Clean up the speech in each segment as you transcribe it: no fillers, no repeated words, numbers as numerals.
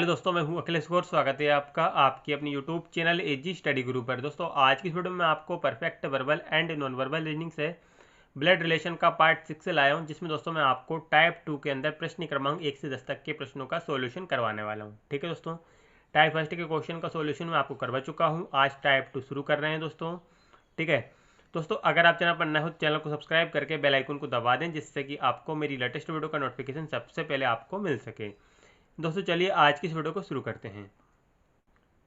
Hello दोस्तों, मैं हूं अखिलेश गौर। स्वागत है आपका आपकी अपनी यूट्यूब चैनल एजी स्टडी ग्रुप पर। दोस्तों आज की इस वीडियो में आपको perfect verbal and non verbal reasoning से ब्लड रिलेशन का पार्ट 6 से लाया हूं, जिसमें दोस्तों मैं आपको टाइप 2 के अंदर प्रश्न क्रमांक 1 से 10 तक के प्रश्नों का सोल्यूशन करवाने वाला हूँ। ठीक है दोस्तों, टाइप फर्स्ट के क्वेश्चन का सोल्यूशन मैं आपको करवा चुका हूँ। आज टाइप 2 शुरू कर रहे हैं दोस्तों। ठीक है दोस्तों, अगर आप चैनल पर नए हो तो चैनल को सब्सक्राइब करके बेल आइकन को दबा दें, जिससे कि आपको मेरी लेटेस्ट वीडियो का नोटिफिकेशन सबसे पहले आपको मिल सके। दोस्तों चलिए आज की इस वीडियो को शुरू करते हैं।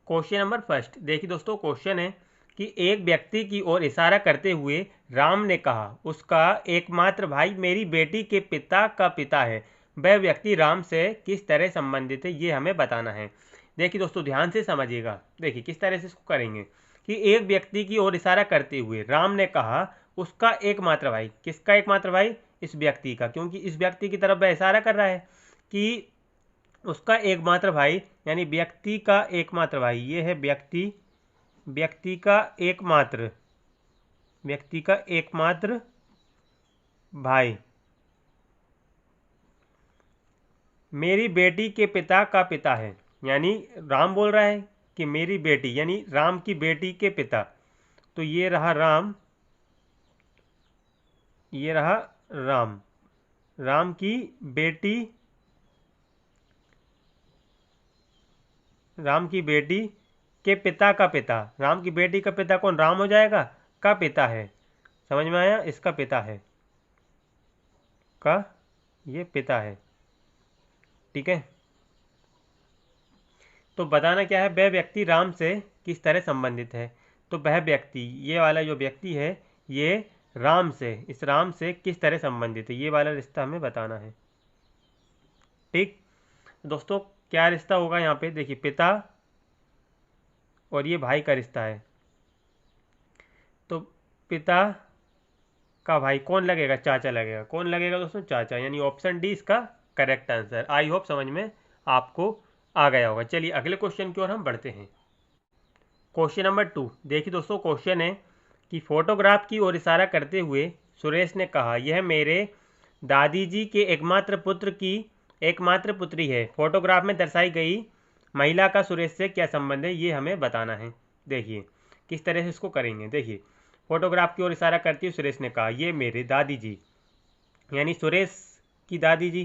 क्वेश्चन नंबर फर्स्ट देखिए दोस्तों, क्वेश्चन है कि एक व्यक्ति की ओर इशारा करते हुए राम ने कहा, उसका एकमात्र भाई मेरी बेटी के पिता का पिता है। वह व्यक्ति राम से किस तरह संबंधित है, ये हमें बताना है। देखिए दोस्तों ध्यान से समझिएगा। देखिए किस तरह से इसको करेंगे कि एक व्यक्ति की ओर इशारा करते हुए राम ने कहा उसका एकमात्र भाई। किसका एकमात्र भाई? इस व्यक्ति का, क्योंकि इस व्यक्ति की तरफ वह इशारा कर रहा है कि उसका एकमात्र भाई, यानी व्यक्ति का एकमात्र भाई। ये है व्यक्ति का एकमात्र भाई मेरी बेटी के पिता का पिता है। यानी राम बोल रहा है कि मेरी बेटी, यानी राम की बेटी के पिता। तो ये रहा राम, ये रहा राम, राम की बेटी, राम की बेटी के पिता का पिता। राम की बेटी का पिता कौन? राम हो जाएगा, का पिता है। समझ में आया? इसका पिता है, का ये पिता है। ठीक है, तो बताना क्या है, वह व्यक्ति राम से किस तरह संबंधित है। तो वह व्यक्ति, ये वाला जो व्यक्ति है, ये राम से, इस राम से किस तरह संबंधित है, ये वाला रिश्ता हमें बताना है। ठीक दोस्तों, क्या रिश्ता होगा यहाँ पे? देखिए पिता और ये भाई का रिश्ता है। तो पिता का भाई कौन लगेगा? चाचा लगेगा। कौन लगेगा दोस्तों? चाचा। यानी ऑप्शन डी इसका करेक्ट आंसर। आई होप समझ में आपको आ गया होगा। चलिए अगले क्वेश्चन की ओर हम बढ़ते हैं। क्वेश्चन नंबर 2 देखिए दोस्तों, क्वेश्चन है कि फोटोग्राफ की ओर इशारा करते हुए सुरेश ने कहा, यह मेरे दादी जी के एकमात्र पुत्र की एकमात्र पुत्री है। फोटोग्राफ में दर्शाई गई महिला का सुरेश से क्या संबंध है, ये हमें बताना है। देखिए किस तरह से इसको करेंगे। देखिए फोटोग्राफ की ओर इशारा करते हुए सुरेश ने कहा, ये मेरे दादी जी, यानी सुरेश की दादी जी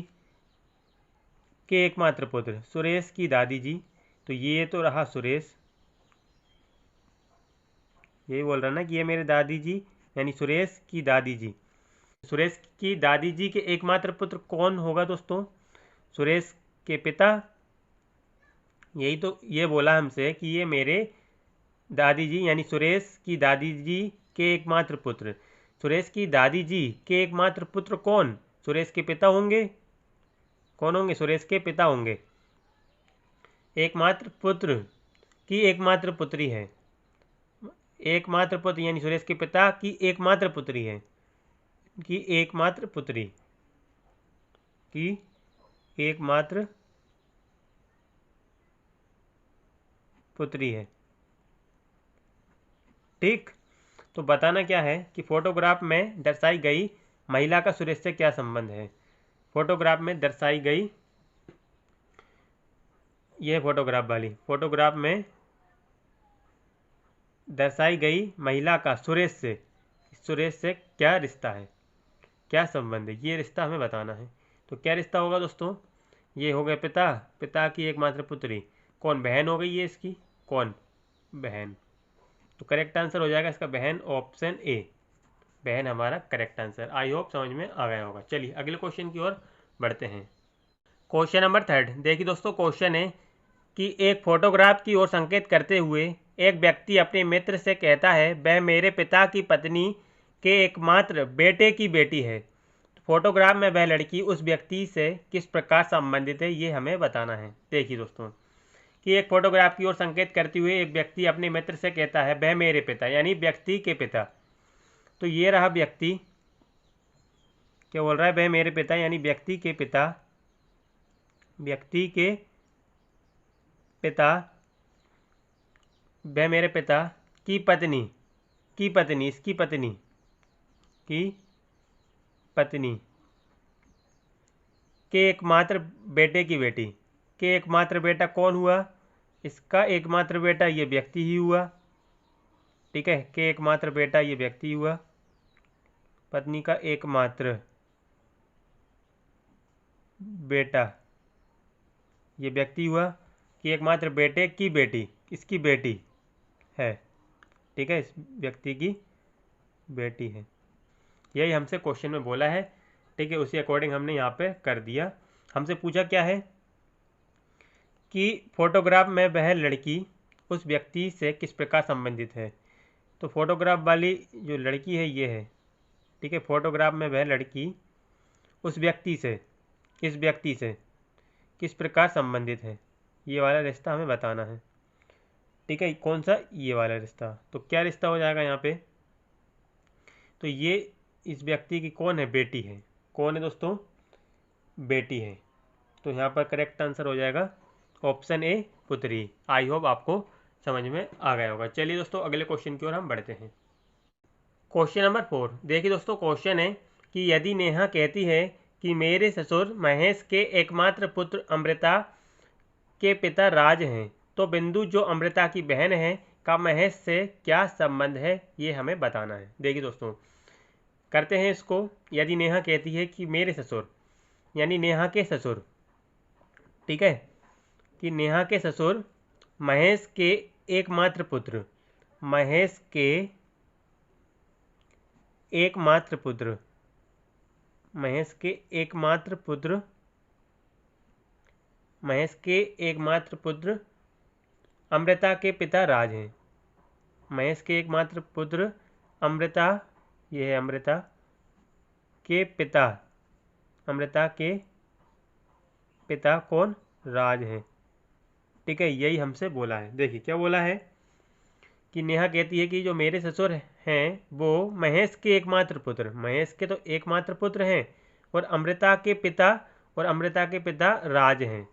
के एकमात्र पुत्र, सुरेश की दादी जी। तो ये तो रहा सुरेश, यही बोल रहा ना कि ये मेरे दादी जी, यानी सुरेश की दादी जी। सुरेश की दादी जी के एकमात्र पुत्र कौन होगा दोस्तों? सुरेश के पिता। यही तो ये बोला हमसे कि ये मेरे दादी जी, यानी सुरेश की दादी जी के एकमात्र पुत्र। सुरेश की दादी जी के एकमात्र पुत्र कौन? सुरेश के पिता होंगे। कौन होंगे? सुरेश के पिता होंगे। एकमात्र पुत्र की एकमात्र पुत्री है, एकमात्र पुत्र, यानी सुरेश के पिता की एकमात्र पुत्री है, की एकमात्र पुत्री, की एकमात्र पुत्री है। ठीक, तो बताना क्या है कि फोटोग्राफ में दर्शाई गई महिला का सुरेश से क्या संबंध है। फोटोग्राफ में दर्शाई गई, यह फोटोग्राफ में दर्शाई गई महिला का सुरेश से क्या रिश्ता है, क्या संबंध है, ये रिश्ता हमें बताना है। तो क्या रिश्ता होगा दोस्तों? ये हो गए पिता की एकमात्र पुत्री। कौन? बहन हो गई ये इसकी। कौन? बहन। तो करेक्ट आंसर हो जाएगा इसका बहन, ऑप्शन ए, बहन हमारा करेक्ट आंसर। आई होप समझ में आ गया होगा। चलिए अगले क्वेश्चन की ओर बढ़ते हैं। क्वेश्चन नंबर 3 देखिए दोस्तों, क्वेश्चन है कि एक फोटोग्राफ की ओर संकेत करते हुए एक व्यक्ति अपने मित्र से कहता है, वह मेरे पिता की पत्नी के एकमात्र बेटे की बेटी है। फोटोग्राफ में वह लड़की उस व्यक्ति से किस प्रकार संबंधित है, ये हमें बताना है। देखिए दोस्तों कि एक फोटोग्राफ की ओर संकेत करते हुए एक व्यक्ति अपने मित्र से कहता है, वह मेरे पिता, यानी व्यक्ति के पिता। तो ये रहा व्यक्ति, क्या बोल रहा है? वह मेरे पिता, यानी व्यक्ति के पिता, व्यक्ति के पिता, वह मेरे पिता की पत्नी, इसकी पत्नी, की पत्नी के एकमात्र बेटे की बेटी, के एकमात्र बेटा कौन हुआ? इसका एकमात्र बेटा ये व्यक्ति ही हुआ। ठीक है, के एकमात्र बेटा ये व्यक्ति हुआ, पत्नी का एकमात्र बेटा ये व्यक्ति हुआ, कि एकमात्र बेटे की बेटी इसकी बेटी है। ठीक है, इस व्यक्ति की बेटी है। यही हमसे क्वेश्चन में बोला है। ठीक है, उसी अकॉर्डिंग हमने यहाँ पे कर दिया। हमसे पूछा क्या है कि फोटोग्राफ में वह लड़की उस व्यक्ति से किस प्रकार संबंधित है। तो फोटोग्राफ वाली जो लड़की है ये है। ठीक है, फोटोग्राफ में वह लड़की उस व्यक्ति से इस व्यक्ति से किस प्रकार संबंधित है, ये वाला रिश्ता हमें बताना है। ठीक है, कौन सा? ये वाला रिश्ता। तो क्या रिश्ता हो जाएगा यहाँ पे? तो ये इस व्यक्ति की कौन है? बेटी है। कौन है दोस्तों? बेटी है। तो यहाँ पर करेक्ट आंसर हो जाएगा ऑप्शन ए, पुत्री। आई होप आपको समझ में आ गया होगा। चलिए दोस्तों, अगले क्वेश्चन की ओर हम बढ़ते हैं। Question number 4। देखिए दोस्तों, क्वेश्चन है कि यदि नेहा कहती है कि मेरे ससुर महेश के एकमात्र पुत्र अमृता के पिता राज हैं, तो बिंदु जो अमृता की बहन है का महेश से क्या संबंध है, ये हमें बताना है। देखिए दोस्तों, करते हैं इसको। यदि नेहा कहती है कि मेरे ससुर, यानी नेहा के ससुर, ठीक है, कि नेहा के ससुर महेश के एकमात्र पुत्र, महेश के एकमात्र पुत्र, महेश के एकमात्र पुत्र, महेश के एकमात्र पुत्र अमृता के पिता राज हैं। महेश के एकमात्र पुत्र अमृता, ये है अमृता के पिता, अमृता के पिता कौन? राज हैं। ठीक है, यही हमसे बोला है। देखिए क्या बोला है कि नेहा कहती है कि जो मेरे ससुर हैं वो महेश के एकमात्र पुत्र, महेश के तो एकमात्र पुत्र हैं, और अमृता के पिता, और अमृता के पिता राज हैं।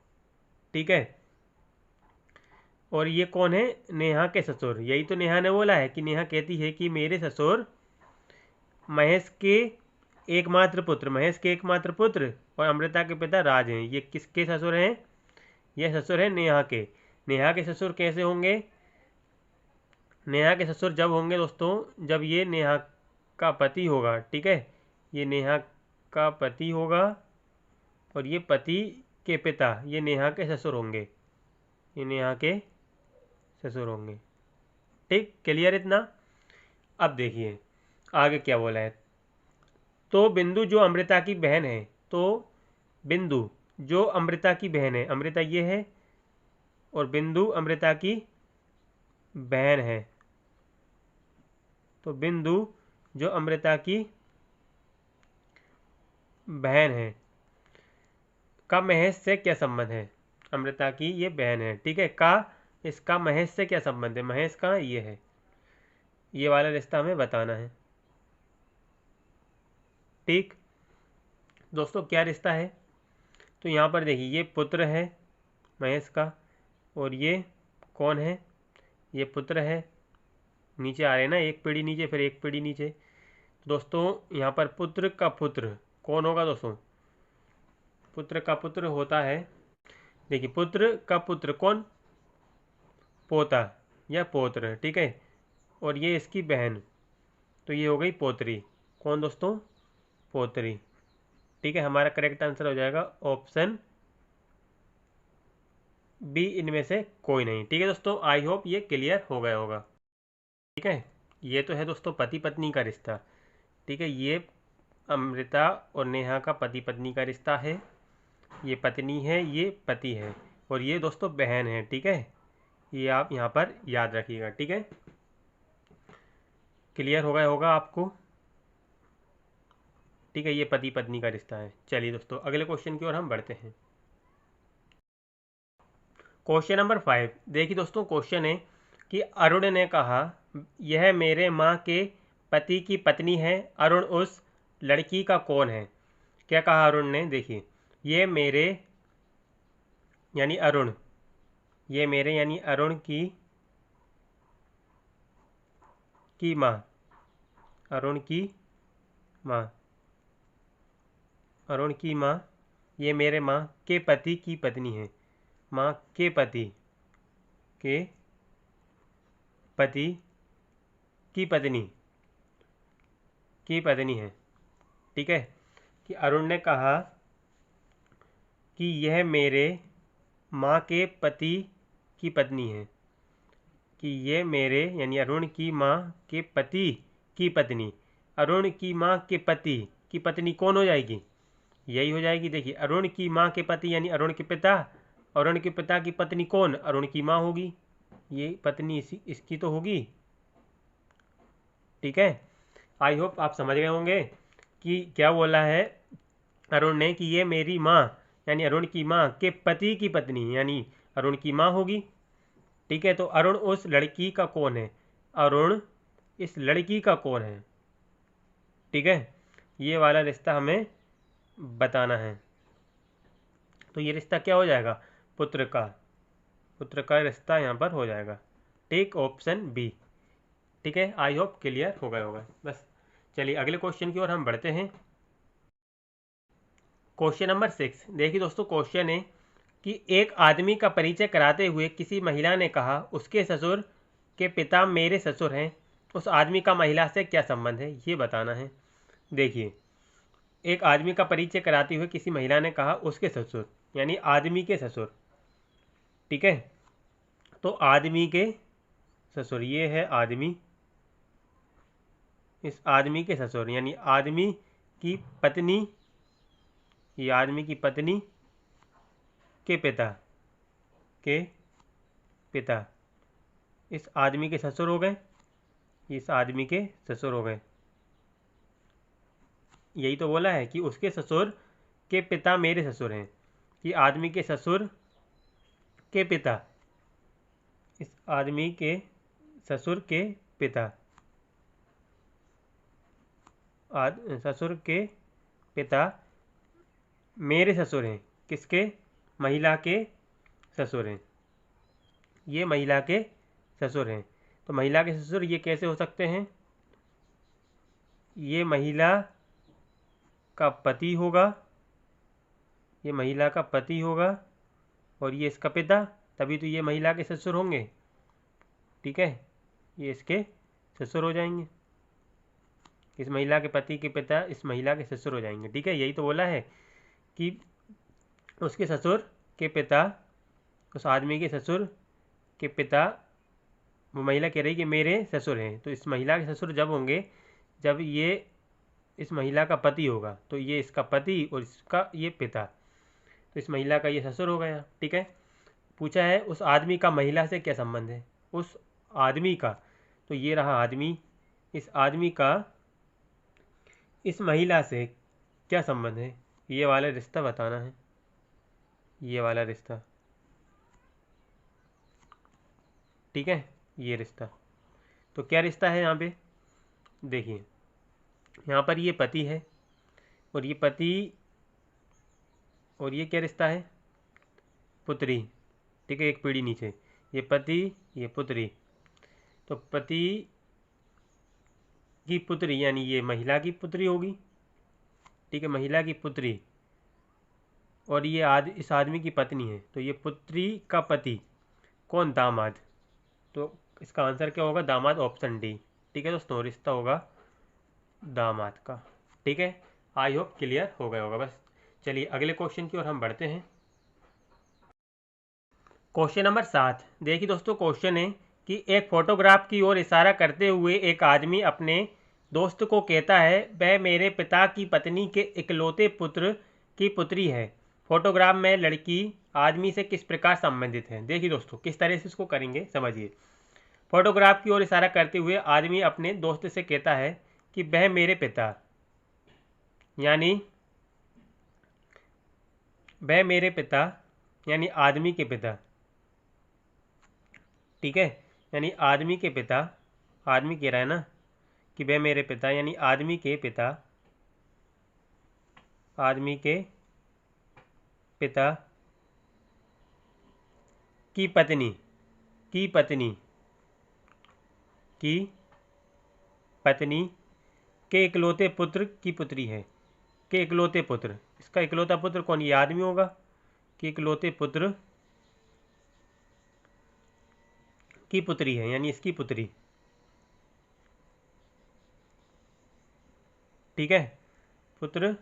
ठीक है, और ये कौन है? नेहा के ससुर। यही तो नेहा ने बोला है कि नेहा कहती है कि मेरे ससुर महेश के एकमात्र पुत्र, महेश के एकमात्र पुत्र और अमृता के पिता राज हैं। ये किसके ससुर हैं? ये ससुर हैं नेहा के। नेहा के ससुर कैसे होंगे? नेहा के ससुर जब होंगे दोस्तों, जब ये नेहा का पति होगा। ठीक है, ये नेहा का पति होगा, और ये पति के पिता ये नेहा के ससुर होंगे, ये नेहा के ससुर होंगे। ठीक, क्लियर इतना? अब देखिए आगे क्या बोला है। तो बिंदु जो अमृता की बहन है, तो बिंदु जो अमृता की बहन है, अमृता ये है, और बिंदु अमृता की बहन है, तो बिंदु जो अमृता की बहन है का महेश से क्या संबंध है? अमृता की ये बहन है। ठीक है, का इसका महेश से क्या संबंध है? महेश कहाँ? ये है, ये वाला रिश्ता हमें बताना है। ठीक दोस्तों, क्या रिश्ता है? तो यहाँ पर देखिए, ये पुत्र है महेश का, और ये कौन है? ये पुत्र है। नीचे आ रहे हैं ना, एक पीढ़ी नीचे फिर एक पीढ़ी नीचे। तो दोस्तों यहाँ पर पुत्र का पुत्र कौन होगा दोस्तों? पुत्र का पुत्र होता है, देखिए पुत्र का पुत्र कौन? पोता या पौत्र। ठीक है, और ये इसकी बहन, तो ये हो गई पोत्री। कौन दोस्तों? पोत्री। ठीक है, हमारा करेक्ट आंसर हो जाएगा ऑप्शन बी, इनमें से कोई नहीं। ठीक है दोस्तों, आई होप ये क्लियर हो गया होगा। ठीक है, ये तो है दोस्तों पति पत्नी का रिश्ता। ठीक है, ये अमृता और नेहा का पति पत्नी का रिश्ता है। ये पत्नी है, ये पति है, और ये दोस्तों बहन है। ठीक है, ये आप यहाँ पर याद रखिएगा। ठीक है, क्लियर हो गया होगा आपको। ठीक है, ये पति पत्नी का रिश्ता है। चलिए दोस्तों, अगले क्वेश्चन की ओर हम बढ़ते हैं। Question number 5। देखिए दोस्तों, क्वेश्चन है कि अरुण ने कहा यह मेरे माँ के पति की पत्नी है, अरुण उस लड़की का कौन है? क्या कहा अरुण ने? देखिए, ये मेरे यानी अरुण, ये मेरे यानी अरुण की माँ, अरुण की माँ, अरुण की माँ ये मेरे माँ के पति की पत्नी है। माँ के पति की पत्नी है। ठीक है, कि अरुण ने कहा कि यह मेरे माँ के पति की पत्नी है, कि ये मेरे यानी अरुण की माँ के पति की पत्नी। अरुण की माँ के पति की पत्नी कौन हो जाएगी? यही हो जाएगी। देखिए, अरुण की माँ के पति यानी अरुण के पिता, अरुण के पिता की पत्नी कौन? अरुण की माँ होगी, ये पत्नी इसकी तो होगी। ठीक है, आई होप आप समझ गए होंगे कि क्या बोला है अरुण ने, कि ये मेरी माँ यानी अरुण की माँ के पति की पत्नी यानी अरुण की माँ होगी। ठीक है, तो अरुण उस लड़की का कौन है? अरुण इस लड़की का कौन है? ठीक है, ये वाला रिश्ता हमें बताना है। तो ये रिश्ता क्या हो जाएगा? पुत्र का रिश्ता यहाँ पर हो जाएगा। ठीक, ऑप्शन बी। ठीक है, आई होप क्लियर हो गया होगा। बस चलिए अगले क्वेश्चन की ओर हम बढ़ते हैं। Question number 6। देखिए दोस्तों, क्वेश्चन है कि एक आदमी का परिचय कराते हुए किसी महिला ने कहा उसके ससुर के पिता मेरे ससुर हैं। उस आदमी का महिला से क्या संबंध है, ये बताना है। देखिए, एक आदमी का परिचय कराते हुए किसी महिला ने कहा उसके ससुर यानी आदमी के ससुर। ठीक है, तो आदमी के ससुर ये है आदमी, इस आदमी के ससुर यानी आदमी की पत्नी, ये आदमी की पत्नी के पिता इस आदमी के ससुर हो गए, इस आदमी के ससुर हो गए। यही तो बोला है कि उसके ससुर के पिता मेरे ससुर हैं, कि आदमी के ससुर के पिता, इस आदमी के ससुर के पिता, ससुर के पिता मेरे ससुर हैं। किसके? महिला के ससुर हैं, ये महिला के ससुर हैं। तो महिला के ससुर ये कैसे हो सकते हैं? ये महिला का पति होगा, ये महिला का पति होगा और ये इसका पिता, तभी तो ये महिला के ससुर होंगे। ठीक है, ये इसके ससुर हो जाएंगे, इस महिला के पति के पिता इस महिला के ससुर हो जाएंगे। ठीक है, यही तो बोला है कि उसके ससुर के पिता, उस आदमी के ससुर के पिता, वो महिला कह रही कि मेरे ससुर हैं। तो इस महिला के ससुर जब होंगे जब ये इस महिला का पति होगा, तो ये इसका पति और इसका ये पिता, तो इस महिला का ये ससुर हो गया। ठीक है, पूछा है उस आदमी का महिला से क्या संबंध है? उस आदमी का, तो ये रहा आदमी, इस आदमी का इस महिला से क्या संबंध है, ये वाला रिश्ता बताना है, ये वाला रिश्ता। ठीक है, ये रिश्ता, तो क्या रिश्ता है यहाँ पे? देखिए, यहाँ पर ये पति है और ये पति, और ये क्या रिश्ता है? पुत्री। ठीक है, एक पीढ़ी नीचे, ये पति ये पुत्री, तो पति की पुत्री यानी ये महिला की पुत्री होगी। ठीक है, महिला की पुत्री, और ये इस आदमी की पत्नी है, तो ये पुत्री का पति कौन? दामाद। तो इसका आंसर क्या होगा? दामाद, ऑप्शन डी। ठीक है दोस्तों, रिश्ता होगा दामाद का। ठीक है, आई होप क्लियर हो गया होगा। बस चलिए अगले क्वेश्चन की ओर हम बढ़ते हैं। Question number 7। देखिए दोस्तों, क्वेश्चन है कि एक फोटोग्राफ की ओर इशारा करते हुए एक आदमी अपने दोस्त को कहता है वह मेरे पिता की पत्नी के इकलौते पुत्र की पुत्री है। फोटोग्राफ में लड़की आदमी से किस प्रकार संबंधित है? देखिए दोस्तों, किस तरह से इसको करेंगे समझिए। फोटोग्राफ की ओर इशारा करते हुए आदमी अपने दोस्त से कहता है कि वह मेरे पिता यानी वह मेरे पिता यानी आदमी के पिता। ठीक है, यानी आदमी के पिता, आदमी कह रहा है ना कि वह मेरे पिता यानी आदमी के पिता, आदमी के पिता की पत्नी की पत्नी की पत्नी के इकलौते पुत्र की पुत्री है। के इकलौते पुत्र, इसका इकलौता पुत्र कौन? ये आदमी होगा, कि इकलौते पुत्र की पुत्री है, यानी इसकी पुत्री। ठीक है, पुत्र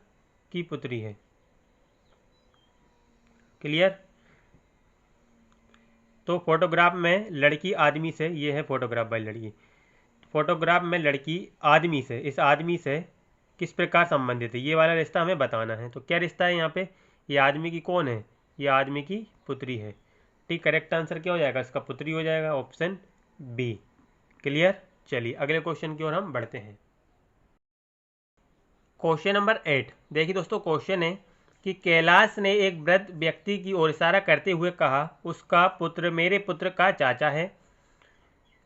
की पुत्री है। क्लियर। तो फोटोग्राफ में लड़की आदमी से, ये है फोटोग्राफ बाई लड़की, फोटोग्राफ में लड़की आदमी से, इस आदमी से किस प्रकार संबंधित है, ये वाला रिश्ता हमें बताना है। तो क्या रिश्ता है यहाँ पे, ये आदमी की कौन है, ये आदमी की पुत्री है। ठीक, करेक्ट आंसर क्या हो जाएगा, इसका पुत्री हो जाएगा, ऑप्शन बी। क्लियर। चलिए अगले क्वेश्चन की ओर हम बढ़ते हैं। क्वेश्चन नंबर 8 देखिए दोस्तों, क्वेश्चन है कि कैलाश ने एक वृद्ध व्यक्ति की ओर इशारा करते हुए कहा, उसका पुत्र मेरे पुत्र का चाचा है।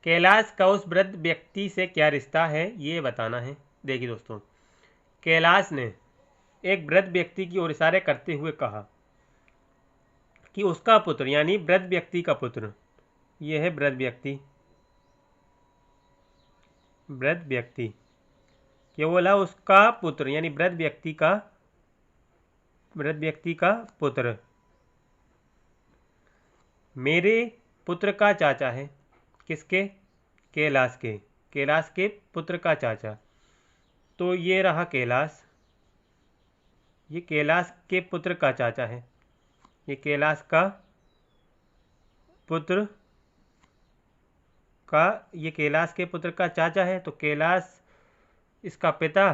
कैलाश का उस वृद्ध व्यक्ति से क्या रिश्ता है, ये बताना है। देखिए दोस्तों, कैलाश ने एक वृद्ध व्यक्ति की ओर इशारे करते हुए कहा कि उसका पुत्र, यानी वृद्ध व्यक्ति का पुत्र, यह है वृद्ध व्यक्ति, वृद्ध व्यक्ति क्या बोला, उसका पुत्र यानी वृद्ध व्यक्ति का पुत्र मेरे पुत्र का चाचा है। किसके, कैलाश के, कैलाश के पुत्र का चाचा। तो ये रहा कैलाश, ये कैलाश के पुत्र का चाचा है, ये कैलाश का पुत्र का, ये कैलाश के पुत्र का चाचा है। तो कैलाश इसका पिता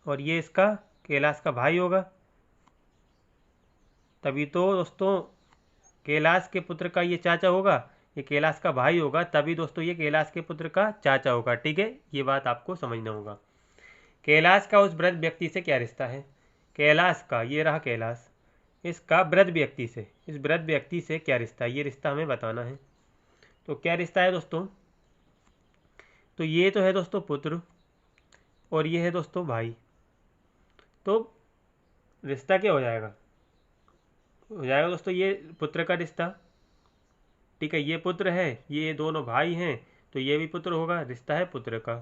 और ये इसका कैलाश का भाई होगा। तभी तो दोस्तों कैलाश के पुत्र का ये चाचा होगा, ये कैलाश का भाई होगा, तभी दोस्तों ये कैलाश के पुत्र का चाचा होगा। ठीक है, ये बात आपको समझना होगा। कैलाश का उस वृद्ध व्यक्ति से क्या रिश्ता है, कैलाश का, ये रहा कैलाश, इसका वृद्ध व्यक्ति से, इस वृद्ध व्यक्ति से क्या रिश्ता है, ये रिश्ता हमें बताना है। तो क्या रिश्ता है दोस्तों, तो ये तो है दोस्तों पुत्र और ये है दोस्तों भाई। तो रिश्ता क्या हो जाएगा दोस्तों, ये पुत्र का रिश्ता। ठीक है, ये पुत्र है, ये दोनों भाई हैं, तो ये भी पुत्र होगा, रिश्ता है पुत्र का।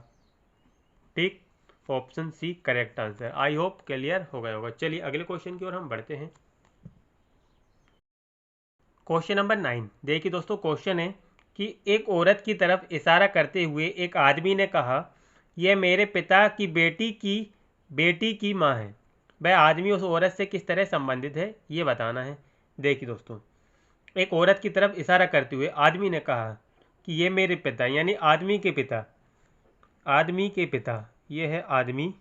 ठीक, option C correct answer. I hope clear हो गया होगा। चलिए अगले क्वेश्चन की ओर हम बढ़ते हैं। क्वेश्चन नंबर 9 देखिए दोस्तों, क्वेश्चन है कि एक औरत की तरफ इशारा करते हुए एक आदमी ने कहा, यह मेरे पिता की बेटी की माँ है। वह आदमी उस औरत से किस तरह संबंधित है, ये बताना है। देखिए दोस्तों, एक औरत की तरफ इशारा करते हुए आदमी ने कहा कि ये मेरे पिता, यानी आदमी के पिता, आदमी के पिता, ये है आदमी,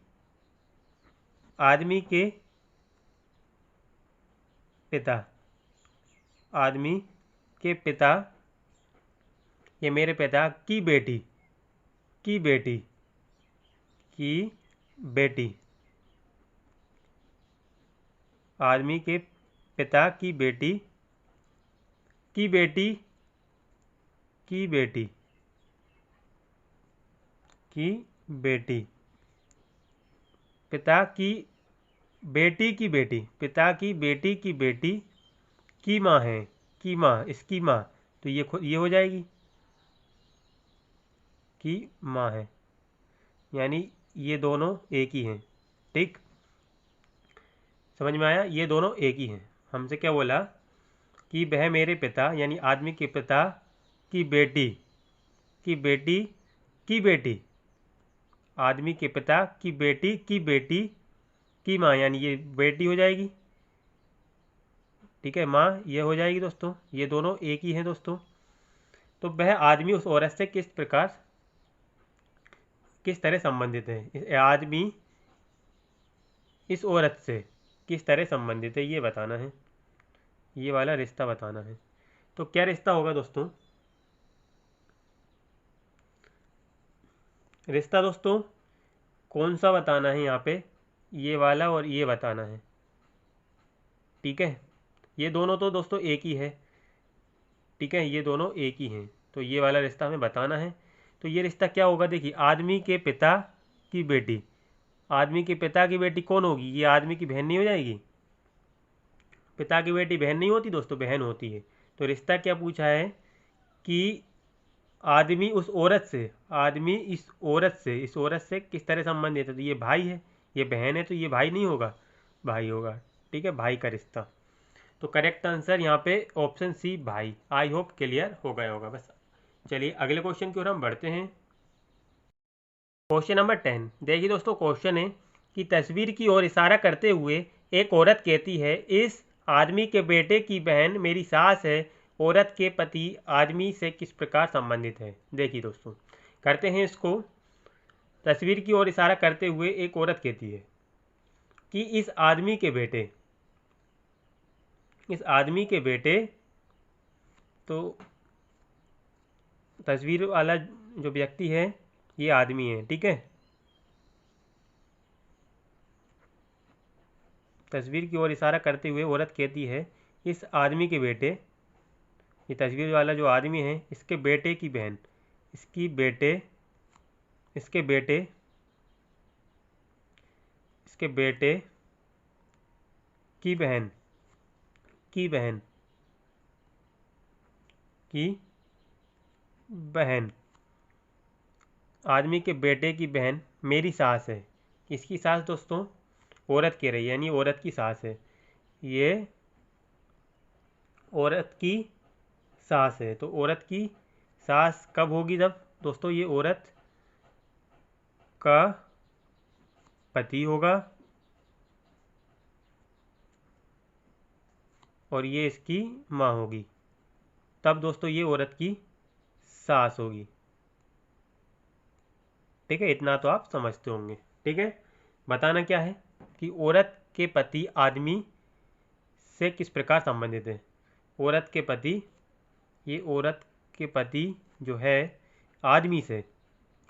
आदमी के पिता, आदमी के पिता, ये मेरे पिता की बेटी, की बेटी, की बेटी, आदमी के पिता की बेटी, की बेटी, की बेटी, की बेटी, पिता की बेटी की बेटी, पिता की बेटी की बेटी की माँ है, की माँ, इसकी माँ। तो ये हो जाएगी, की माँ है, यानी ये दोनों एक ही हैं। ठीक, समझ में आया, ये दोनों एक ही हैं। हमसे क्या बोला कि वह मेरे पिता, यानी आदमी के पिता की बेटी, की बेटी, की बेटी, आदमी के पिता की बेटी की माँ, यानी ये बेटी हो जाएगी। ठीक है, माँ ये हो जाएगी दोस्तों, ये दोनों एक ही हैं दोस्तों। तो वह आदमी उस औरत से किस तरह संबंधित है, आदमी इस औरत से किस तरह संबंधित है, ये बताना है, ये वाला रिश्ता बताना है। तो क्या रिश्ता होगा दोस्तों, रिश्ता दोस्तों कौन सा बताना है यहाँ पे, ये वाला और ये बताना है। ठीक है, ये दोनों तो दोस्तों एक ही है। ठीक है, ये दोनों एक ही हैं, तो ये वाला रिश्ता हमें बताना है। तो ये रिश्ता क्या होगा, देखिए आदमी के पिता की बेटी, आदमी के पिता की बेटी कौन होगी, ये आदमी की बहन नहीं हो जाएगी। पिता की बेटी बहन नहीं होती दोस्तों, बहन होती है। तो रिश्ता क्या पूछा है कि आदमी उस औरत से, आदमी इस औरत से किस तरह संबंधित है। तो ये भाई है, ये बहन है, तो ये भाई नहीं होगा, भाई होगा। ठीक है, भाई का रिश्ता। तो करेक्ट आंसर यहाँ पे ऑप्शन सी भाई। आई होप क्लियर हो गया होगा। बस चलिए अगले क्वेश्चन की ओर हम बढ़ते हैं। क्वेश्चन नंबर 10 देखिए दोस्तों, क्वेश्चन है कि तस्वीर की ओर इशारा करते हुए एक औरत कहती है, इस आदमी के बेटे की बहन मेरी सास है। औरत के पति आदमी से किस प्रकार संबंधित है। देखिए दोस्तों, करते हैं इसको। तस्वीर की ओर इशारा करते हुए एक औरत कहती है कि इस आदमी के बेटे तो तस्वीर वाला जो व्यक्ति है ये आदमी है, ठीक है। तस्वीर की ओर इशारा करते हुए औरत कहती है, इस आदमी के बेटे, ये तस्वीर वाला जो आदमी है इसके बेटे की बहन, इसके बेटे की बहन आदमी के बेटे की बहन मेरी सास है। किसकी सास दोस्तों? औरत कह रही है, यानी औरत की सास है। ये औरत की सास है। तो औरत की सास कब होगी? जब दोस्तों ये औरत का पति होगा और ये इसकी माँ होगी, तब दोस्तों ये औरत की सास होगी। ठीक है, इतना तो आप समझते होंगे। ठीक है, बताना क्या है कि औरत के पति आदमी से किस प्रकार संबंधित है। औरत के पति, ये औरत के पति जो है आदमी से,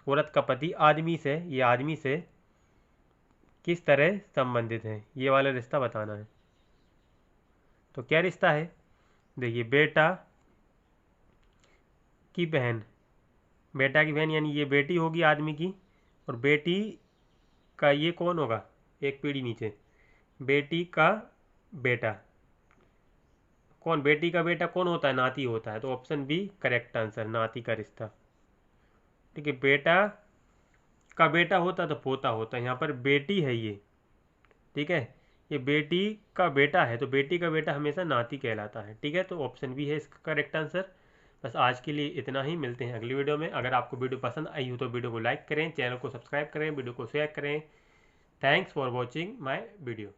औरत का पति आदमी से, ये आदमी से किस तरह संबंधित है, ये वाला रिश्ता बताना है। तो क्या रिश्ता है? देखिए, बेटा की बहन यानी ये बेटी होगी आदमी की, और बेटी का ये कौन होगा? एक पीढ़ी नीचे, बेटी का बेटा। कौन? बेटी का बेटा कौन होता है? नाती होता है। तो ऑप्शन बी करेक्ट आंसर, नाती का रिश्ता। ठीक है, बेटा का बेटा होता तो पोता होता, यहाँ पर बेटी है ये। ठीक है, ये बेटी का बेटा है, तो बेटी का बेटा हमेशा नाती कहलाता है। ठीक है, तो ऑप्शन बी है इसका करेक्ट आंसर। बस आज के लिए इतना ही, मिलते हैं अगली वीडियो में। अगर आपको वीडियो पसंद आई हो तो वीडियो को लाइक करें, चैनल को सब्सक्राइब करें, वीडियो को शेयर करें। Thanks for watching my video.